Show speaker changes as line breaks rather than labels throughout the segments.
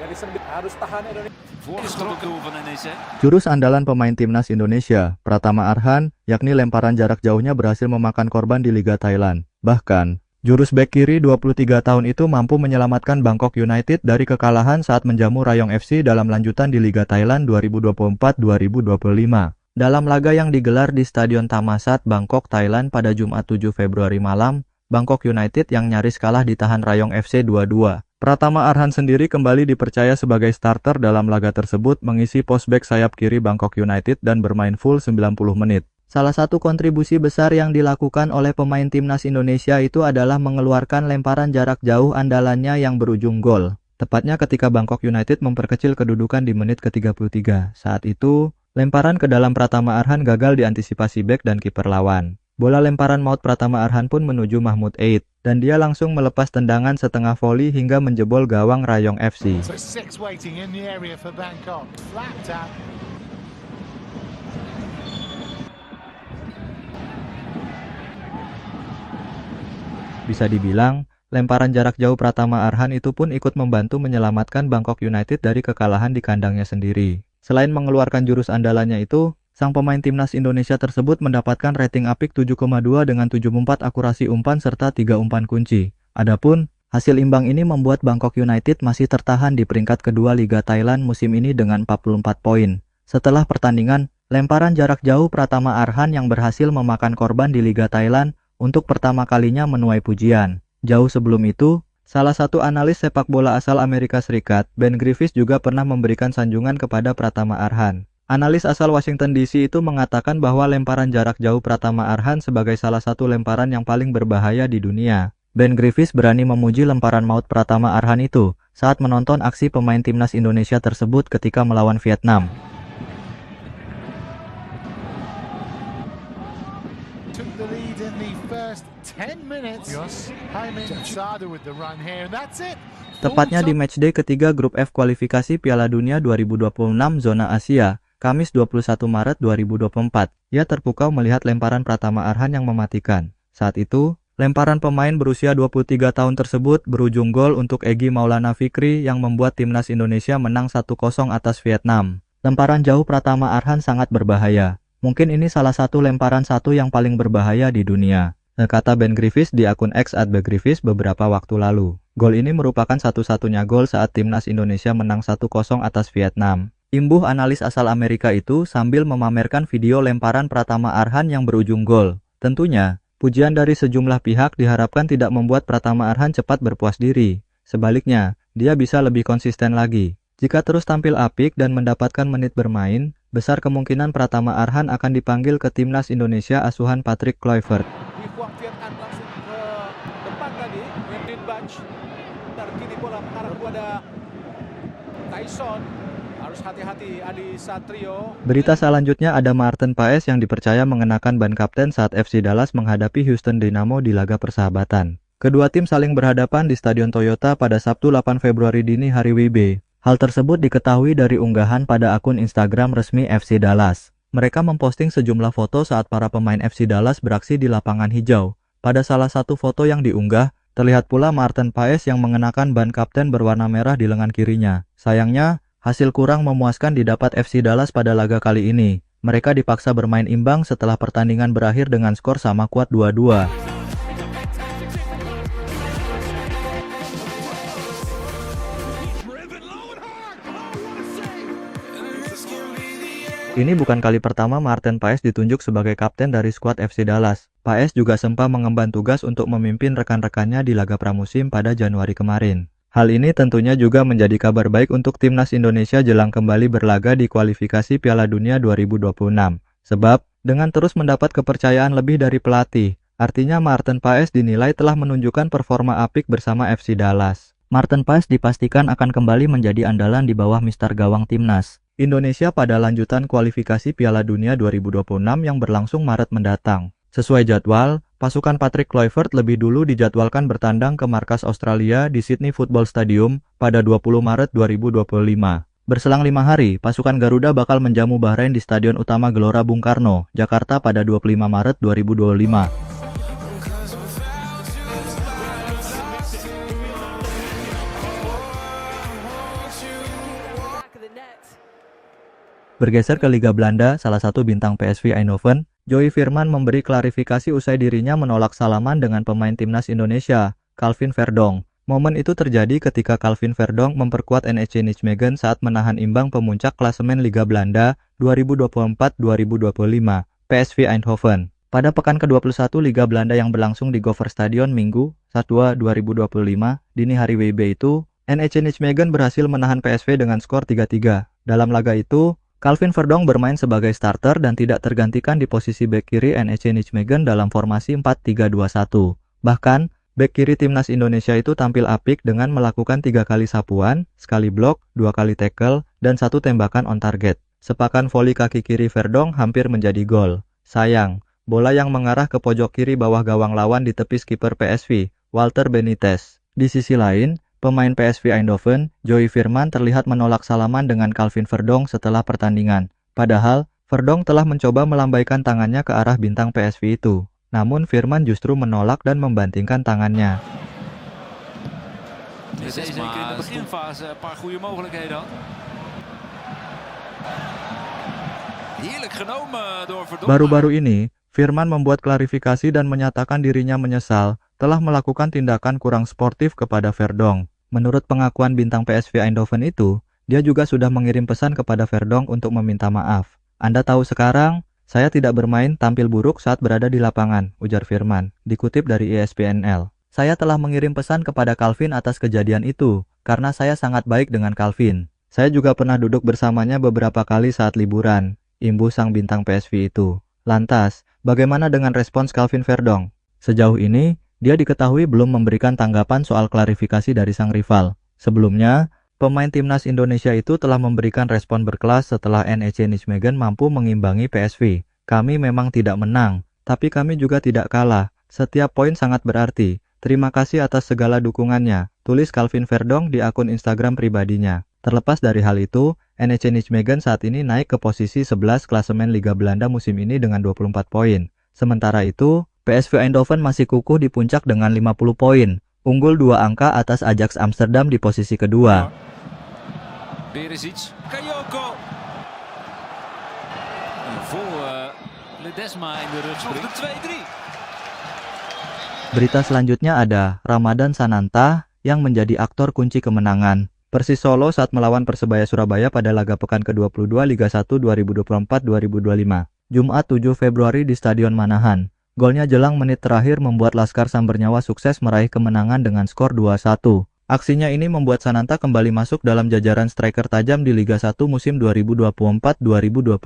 Harus tahan Indonesia.
Jurus andalan pemain timnas Indonesia, Pratama Arhan, yakni lemparan jarak jauhnya berhasil memakan korban di Liga Thailand. Bahkan, jurus bek kiri 23 tahun itu mampu menyelamatkan Bangkok United dari kekalahan saat menjamu Rayong FC dalam lanjutan di Liga Thailand 2024-2025. Dalam laga yang digelar di Stadion Thammasat, Bangkok, Thailand pada Jumat 7 Februari malam, Bangkok United yang nyaris kalah ditahan Rayong FC 2-2. Pratama Arhan sendiri kembali dipercaya sebagai starter dalam laga tersebut, mengisi pos bek sayap kiri Bangkok United dan bermain full 90 menit. Salah satu kontribusi besar yang dilakukan oleh pemain timnas Indonesia itu adalah mengeluarkan lemparan jarak jauh andalannya yang berujung gol. Tepatnya ketika Bangkok United memperkecil kedudukan di menit ke-33. Saat itu, lemparan ke dalam Pratama Arhan gagal diantisipasi bek dan kiper lawan. Bola lemparan maut Pratama Arhan pun menuju Mahmud Eid, dan dia langsung melepas tendangan setengah voli hingga menjebol gawang Rayong FC. Bisa dibilang, lemparan jarak jauh Pratama Arhan itu pun ikut membantu menyelamatkan Bangkok United dari kekalahan di kandangnya sendiri. Selain mengeluarkan jurus andalannya itu, sang pemain timnas Indonesia tersebut mendapatkan rating apik 7,2 dengan 74 akurasi umpan serta 3 umpan kunci. Adapun, hasil imbang ini membuat Bangkok United masih tertahan di peringkat kedua Liga Thailand musim ini dengan 44 poin. Setelah pertandingan, lemparan jarak jauh Pratama Arhan yang berhasil memakan korban di Liga Thailand untuk pertama kalinya menuai pujian. Jauh sebelum itu, salah satu analis sepak bola asal Amerika Serikat, Ben Griffiths juga pernah memberikan sanjungan kepada Pratama Arhan. Analis asal Washington DC itu mengatakan bahwa lemparan jarak jauh Pratama Arhan sebagai salah satu lemparan yang paling berbahaya di dunia. Ben Griffiths berani memuji lemparan maut Pratama Arhan itu saat menonton aksi pemain timnas Indonesia tersebut ketika melawan Vietnam. Tepatnya di matchday ketiga grup F kualifikasi Piala Dunia 2026 zona Asia, Kamis 21 Maret 2024, ia terpukau melihat lemparan Pratama Arhan yang mematikan. Saat itu, lemparan pemain berusia 23 tahun tersebut berujung gol untuk Egy Maulana Fikri yang membuat timnas Indonesia menang 1-0 atas Vietnam. Lemparan jauh Pratama Arhan sangat berbahaya. Mungkin ini salah satu lemparan satu yang paling berbahaya di dunia, kata Ben Griffiths di akun X @begriffiths beberapa waktu lalu. Gol ini merupakan satu-satunya gol saat timnas Indonesia menang 1-0 atas Vietnam. Imbuh analis asal Amerika itu sambil memamerkan video lemparan Pratama Arhan yang berujung gol. Tentunya, pujian dari sejumlah pihak diharapkan tidak membuat Pratama Arhan cepat berpuas diri. Sebaliknya, dia bisa lebih konsisten lagi. Jika terus tampil apik dan mendapatkan menit bermain, besar kemungkinan Pratama Arhan akan dipanggil ke timnas Indonesia asuhan Patrick Kluivert.
Di Huang Vietnam langsung ke depan tadi, Wendin Batch. Kini bola mengarah kepada Tyson. Harus hati-hati Adi Satrio.
Berita selanjutnya ada Maarten Paes yang dipercaya mengenakan ban kapten saat FC Dallas menghadapi Houston Dynamo di laga persahabatan. Kedua tim saling berhadapan di Stadion Toyota pada Sabtu 8 Februari dini hari WIB. Hal tersebut diketahui dari unggahan pada akun Instagram resmi FC Dallas. Mereka memposting sejumlah foto saat para pemain FC Dallas beraksi di lapangan hijau. Pada salah satu foto yang diunggah, terlihat pula Maarten Paes yang mengenakan ban kapten berwarna merah di lengan kirinya. Sayangnya, hasil kurang memuaskan didapat FC Dallas pada laga kali ini. Mereka dipaksa bermain imbang setelah pertandingan berakhir dengan skor sama kuat 2-2. Ini bukan kali pertama Maarten Paes ditunjuk sebagai kapten dari skuad FC Dallas. Paes juga sempat mengemban tugas untuk memimpin rekan-rekannya di laga pramusim pada Januari kemarin. Hal ini tentunya juga menjadi kabar baik untuk timnas Indonesia jelang kembali berlaga di kualifikasi Piala Dunia 2026. Sebab, dengan terus mendapat kepercayaan lebih dari pelatih, artinya Maarten Paes dinilai telah menunjukkan performa apik bersama FC Dallas. Maarten Paes dipastikan akan kembali menjadi andalan di bawah mister gawang timnas Indonesia pada lanjutan kualifikasi Piala Dunia 2026 yang berlangsung Maret mendatang. Sesuai jadwal, pasukan Patrick Kluivert lebih dulu dijadwalkan bertandang ke markas Australia di Sydney Football Stadium pada 20 Maret 2025. Berselang 5 hari, pasukan Garuda bakal menjamu Bahrain di Stadion Utama Gelora Bung Karno, Jakarta pada 25 Maret 2025. Bergeser ke Liga Belanda, salah satu bintang PSV Eindhoven, Joey Veerman memberi klarifikasi usai dirinya menolak salaman dengan pemain timnas Indonesia, Calvin Verdonk. Momen itu terjadi ketika Calvin Verdonk memperkuat NEC Nijmegen saat menahan imbang pemuncak klasemen Liga Belanda 2024-2025, PSV Eindhoven. Pada pekan ke-21 Liga Belanda yang berlangsung di Goverstadion Minggu 1/2/2025, dini hari WIB itu, NEC Nijmegen berhasil menahan PSV dengan skor 3-3. Dalam laga itu, Calvin Verdonk bermain sebagai starter dan tidak tergantikan di posisi bek kiri NEC Nijmegen dalam formasi 4-3-2-1. Bahkan, bek kiri timnas Indonesia itu tampil apik dengan melakukan 3 kali sapuan, sekali blok, 2 kali tackle, dan 1 tembakan on target. Sepakan voli kaki kiri Verdonk hampir menjadi gol. Sayang, bola yang mengarah ke pojok kiri bawah gawang lawan ditepis kiper PSV, Walter Benitez. Di sisi lain, pemain PSV Eindhoven, Joey Veerman terlihat menolak salaman dengan Calvin Verdonk setelah pertandingan. Padahal, Verdonk telah mencoba melambaikan tangannya ke arah bintang PSV itu. Namun Veerman justru menolak dan membantingkan tangannya.
Zeker in de beginfase een paar goede mogelijkheden had. Heerlijk genomen door Verdonk.
Baru-baru ini, Veerman membuat klarifikasi dan menyatakan dirinya menyesal telah melakukan tindakan kurang sportif kepada Verdonk. Menurut pengakuan bintang PSV Eindhoven itu, dia juga sudah mengirim pesan kepada Verdonk untuk meminta maaf. Anda tahu sekarang, saya tidak bermain tampil buruk saat berada di lapangan, ujar Veerman, dikutip dari ESPNL. Saya telah mengirim pesan kepada Calvin atas kejadian itu, karena saya sangat baik dengan Calvin. Saya juga pernah duduk bersamanya beberapa kali saat liburan, imbuh sang bintang PSV itu. Lantas, bagaimana dengan respons Calvin Verdonk? Sejauh ini, dia diketahui belum memberikan tanggapan soal klarifikasi dari sang rival. Sebelumnya, pemain timnas Indonesia itu telah memberikan respon berkelas setelah NEC Nijmegen mampu mengimbangi PSV. Kami memang tidak menang, tapi kami juga tidak kalah. Setiap poin sangat berarti. Terima kasih atas segala dukungannya, tulis Calvin Verdonk di akun Instagram pribadinya. Terlepas dari hal itu, NEC Nijmegen saat ini naik ke posisi 11 klasemen Liga Belanda musim ini dengan 24 poin. Sementara itu, PSV Eindhoven masih kukuh di puncak dengan 50 poin, unggul 2 angka atas Ajax Amsterdam di posisi kedua.
Perisic, Kayoko. Vol Ledesma in de rug springt. Nog de 2-3.
Berita selanjutnya ada Ramadan Sananta yang menjadi aktor kunci kemenangan. Persis Solo saat melawan Persebaya Surabaya pada laga pekan ke-22 Liga 1 2024-2025. Jumat 7 Februari di Stadion Manahan. Golnya jelang menit terakhir membuat Laskar Sambernyawa sukses meraih kemenangan dengan skor 2-1. Aksinya ini membuat Sananta kembali masuk dalam jajaran striker tajam di Liga 1 musim 2024-2025.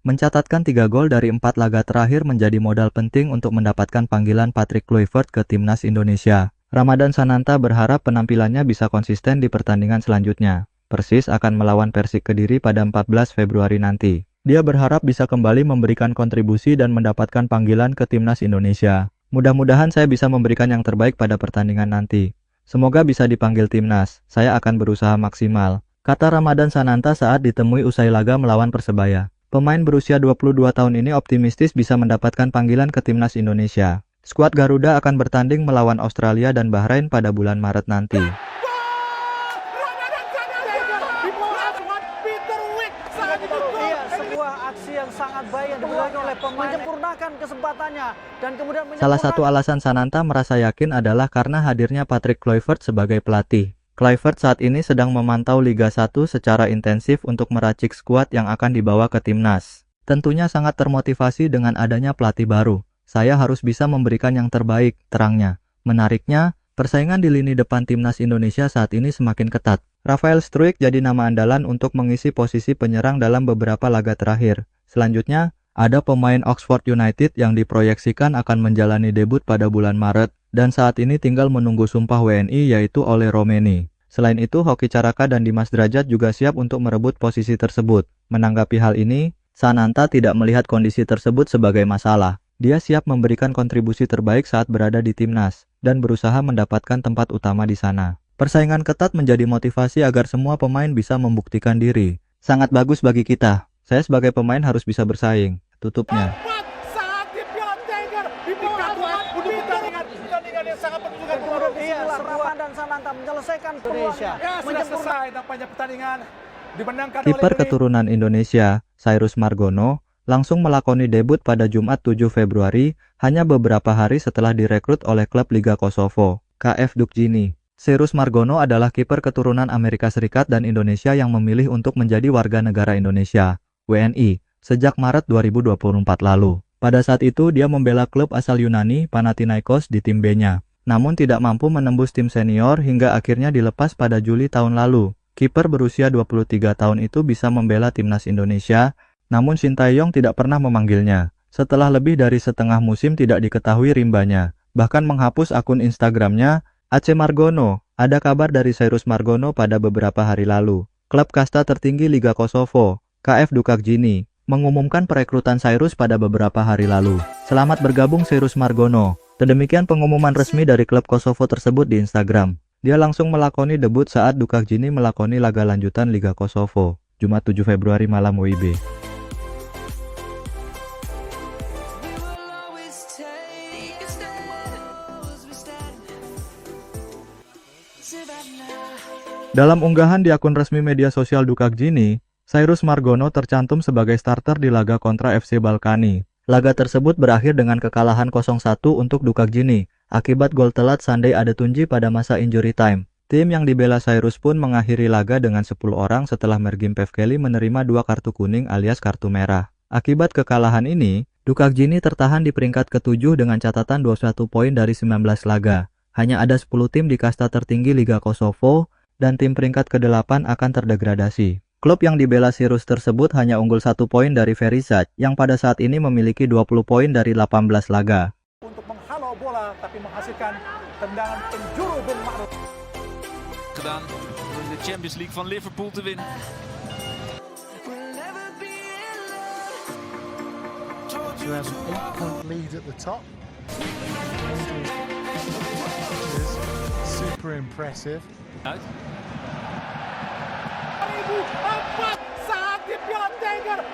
Mencatatkan 3 gol dari 4 laga terakhir menjadi modal penting untuk mendapatkan panggilan Patrick Kluivert ke timnas Indonesia. Ramadan Sananta berharap penampilannya bisa konsisten di pertandingan selanjutnya. Persis akan melawan Persik Kediri pada 14 Februari nanti. Dia berharap bisa kembali memberikan kontribusi dan mendapatkan panggilan ke timnas Indonesia. Mudah-mudahan saya bisa memberikan yang terbaik pada pertandingan nanti. Semoga bisa dipanggil timnas, saya akan berusaha maksimal, kata Ramadan Sananta saat ditemui usai laga melawan Persebaya. Pemain berusia 22 tahun ini optimistis bisa mendapatkan panggilan ke timnas Indonesia. Skuad Garuda akan bertanding melawan Australia dan Bahrain pada bulan Maret nanti.
Yang sangat baik yang dilakukan oleh pemain menyempurnakan kesempatannya dan kemudian
Salah satu alasan Sananta merasa yakin adalah karena hadirnya Patrick Kluivert sebagai pelatih. Kluivert saat ini sedang memantau Liga 1 secara intensif untuk meracik skuad yang akan dibawa ke timnas. Tentunya sangat termotivasi dengan adanya pelatih baru. Saya harus bisa memberikan yang terbaik, terangnya. Menariknya, persaingan di lini depan timnas Indonesia saat ini semakin ketat. Rafael Struijk jadi nama andalan untuk mengisi posisi penyerang dalam beberapa laga terakhir. Selanjutnya, ada pemain Oxford United yang diproyeksikan akan menjalani debut pada bulan Maret, dan saat ini tinggal menunggu sumpah WNI yaitu Ole Romeni. Selain itu, Hoki Caraka dan Dimas Drajat juga siap untuk merebut posisi tersebut. Menanggapi hal ini, Sananta tidak melihat kondisi tersebut sebagai masalah. Dia siap memberikan kontribusi terbaik saat berada di timnas, dan berusaha mendapatkan tempat utama di sana. Persaingan ketat menjadi motivasi agar semua pemain bisa membuktikan diri. Sangat bagus bagi kita. Saya sebagai pemain harus bisa bersaing, tutupnya. Kiper keturunan Indonesia, Cyrus Margono, langsung melakoni debut pada Jumat 7 Februari, hanya beberapa hari setelah direkrut oleh klub Liga Kosovo, KF Dukjini. Cyrus Margono adalah kiper keturunan Amerika Serikat dan Indonesia yang memilih untuk menjadi warga negara Indonesia, WNI, sejak Maret 2024 lalu. Pada saat itu dia membela klub asal Yunani, Panathinaikos di tim B-nya. Namun tidak mampu menembus tim senior hingga akhirnya dilepas pada Juli tahun lalu. Kiper berusia 23 tahun itu bisa membela timnas Indonesia, namun Sintayong tidak pernah memanggilnya. Setelah lebih dari setengah musim tidak diketahui rimbanya, bahkan menghapus akun Instagramnya, AC Margono. Ada kabar dari Cyrus Margono pada beberapa hari lalu. Klub kasta tertinggi Liga Kosovo, KF Dukakjini, mengumumkan perekrutan Cyrus pada beberapa hari lalu. Selamat bergabung Cyrus Margono. Sedemikian pengumuman resmi dari klub Kosovo tersebut di Instagram. Dia langsung melakoni debut saat Dukakjini melakoni laga lanjutan Liga Kosovo, Jumat 7 Februari malam WIB. Dalam unggahan di akun resmi media sosial Dukakjini, Cyrus Margono tercantum sebagai starter di laga kontra FC Balkani. Laga tersebut berakhir dengan kekalahan 0-1 untuk Dukakjini, akibat gol telat Sunday Adetunji pada masa injury time. Tim yang dibela Cyrus pun mengakhiri laga dengan 10 orang setelah Mergim Pevkeli menerima 2 kartu kuning alias kartu merah. Akibat kekalahan ini, Dukakjini tertahan di peringkat ke-7 dengan catatan 21 poin dari 19 laga. Hanya ada 10 tim di kasta tertinggi Liga Kosovo, dan tim peringkat ke-8 akan terdegradasi. Klub yang dibela Cyrus tersebut hanya unggul 1 poin dari Verisaj yang pada saat ini memiliki 20 poin dari 18 laga.
Untuk menghalau bola tapi menghasilkan tendangan penjuru Ben Ma'ruf.
Gedaan om de Champions League van Liverpool te winnen.
To have an 8-point lead at the top is super impressive.
Uit.
2004 saat di Piala Tiger di